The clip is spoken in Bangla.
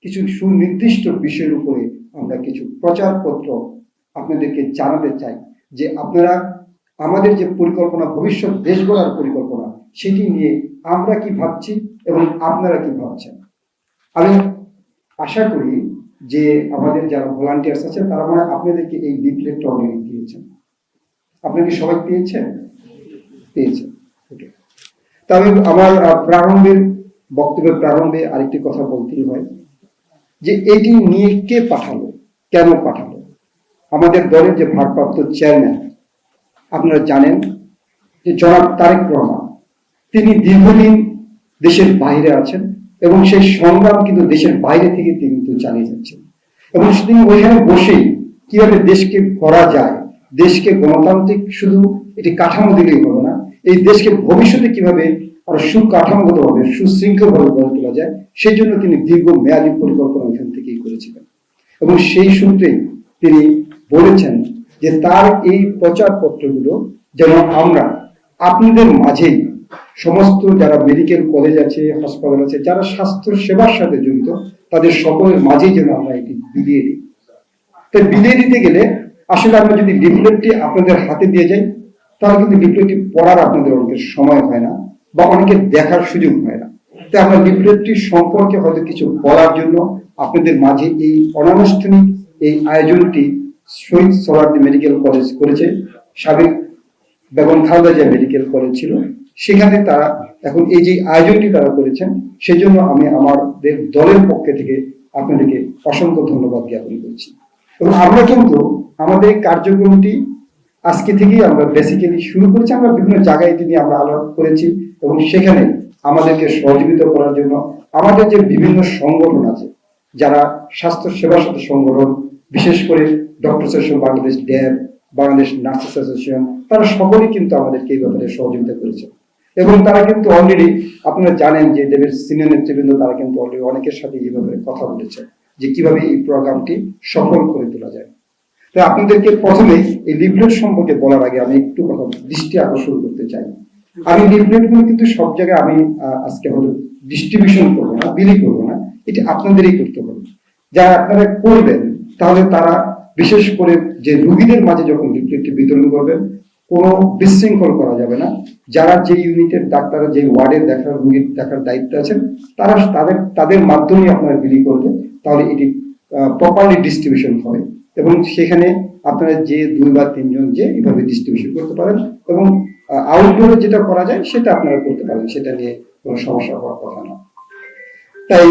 কিছু সুনির্দিষ্ট বিষয়ের উপরে আমরা কিছু প্রচারপত্র আপনাদেরকে জানাতে চাই, যে আপনারা আমাদের যে পরিকল্পনা, ভবিষ্যৎ দেশ গড়ার পরিকল্পনা, সেটি নিয়ে আমরা কি ভাবছি এবং আপনারা কি ভাবছেন। আমি আশা করি যে আমাদের যারা ভলান্টিয়ার্স আছে তারা মানে আপনাদেরকে এই লিফলেটটা অলরেডি দিয়েছেন। আপনারা কি সবাই পেয়েছেন? ওকে। তবে আমার বক্তব্যের প্রারম্ভে আরেকটি কথা বলতেই হয়, যে এটি নিয়ে কে পাঠালো, কেন পাঠালো। আমাদের দলের যে ভারপ্রাপ্ত চেয়ারম্যান, আপনারা জানেন যে জনাব তারেক রহমান, তিনি দীর্ঘদিন দেশের বাইরে আছেন এবং সেই সংগ্রাম কিন্তু দেশের বাইরে থেকে তিনি কিন্তু চালিয়ে যাচ্ছেন, এবং তিনি ওইখানে বসেই কিভাবে দেশকে করা যায়, দেশকে গণতান্ত্রিক শুধু এটি কাঠামো দিলেই হবে না, এই দেশকে ভবিষ্যতে কিভাবে আরো সুকাঠামোগত ভাবে, সুশৃঙ্খল ভাবে গড়ে তোলা যায়, সেই জন্য তিনি দীর্ঘ মেয়াদী পরিকল্পনা এখান থেকেই করেছিলেন। এবং সেই সূত্রেই তিনি বলেছেন যে তার এই প্রচারপত্রগুলো যেন আমরা আপনাদের মাঝেই, সমস্ত যারা মেডিকেল কলেজ আছে, হাসপাতাল আছে, যারা স্বাস্থ্য সেবার সাথে জড়িত, তাদের সকলের মাঝেই যেন আমরা এটি বিলিয়ে দিই। তাই বিলিয়ে দিতে গেলে আসলে আমরা যদি লিফলেটটি আপনাদের হাতে দিয়ে যাই, তাহলে কিন্তু লিফলেটটি পড়ার আপনাদের অনেকের সময় হয় না বা অনেকের দেখার সুযোগ হয় না। তাই আমরা লিফলেটটি সম্পর্কে হয়তো কিছু বলার জন্য আপনাদের মাঝে এই অনানুষ্ঠানিক এই আয়োজনটি শহীদ সোহরাওয়ার্দী মেডিকেল কলেজ করেছে। সাবেক বেগম খালেদা জিয়া মেডিকেল কলেজ ছিল, সেখানে তারা এখন এই যে আয়োজনটি তারা করেছেন, সেজন্য আমি আমাদের দলের পক্ষ থেকে আপনাদেরকে অসংখ্য ধন্যবাদ জ্ঞাপন করছি। এবং আমরা কিন্তু আমাদের কার্যক্রমটি আজকে থেকেই আমরা বেসিক্যালি শুরু করেছি। আমরা বিভিন্ন জায়গায় এটি নিয়ে আমরা আলোচনা করেছি এবং সেখানে আমাদেরকে সহযোগিতা করার জন্য আমাদের যে বিভিন্ন সংগঠন আছে, যারা স্বাস্থ্য সেবার সাথে সংগঠন, বিশেষ করে ডক্টর অ্যাসোসিয়েশন বাংলাদেশ, ড্যাব, বাংলাদেশ নার্সেস অ্যাসোসিয়েশন, তারা সকলেই কিন্তু আমাদেরকে এই ব্যাপারে সহযোগিতা করেছে। এবং তারা কিন্তু অলরেডি, আপনারা জানেন যে ড্যাবের সিনিয়র নেতৃবৃন্দ, তারা কিন্তু অলরেডি অনেকের সাথে এই ব্যাপারে কথা বলেছে যে কিভাবে এই প্রোগ্রামটি সফল করে তোলা যায়। তো আপনাদেরকে প্রথমে এই লিফলেট সম্পর্কে বলার আগে আমি একটু কথা দৃষ্টি আকর্ষণ করতে চাই। আমি লিফলেটগুলো কিন্তু সব জায়গায় আমি আজকে হয়তো ডিস্ট্রিবিউশন করবো না, বিলি করবো না, এটি আপনাদেরই করতে হবে। যারা আপনারা করবেন, তাহলে তারা বিশেষ করে যে রোগীদের মাঝে যখন লিফলেটটি বিতরণ করবেন, কোনো বিশৃঙ্খল করা যাবে না। যারা যে ইউনিটের ডাক্তার, যে ওয়ার্ডের রোগীর দেখার দায়িত্ব আছেন, তারা তাদের মাধ্যমে আপনারা বিলি করবেন, তাহলে এটি প্রপারলি ডিস্ট্রিবিউশন হবে। এবং সেখানে আপনারা যে 2 বা 3 জন যে এইভাবে ডিস্ট্রিবিউশন করতে পারেন, এবং আউটডোরে যেটা করা যায় সেটা আপনারা করতে পারেন, সেটা নিয়ে কোনো সমস্যা হওয়ার কথা না। তাই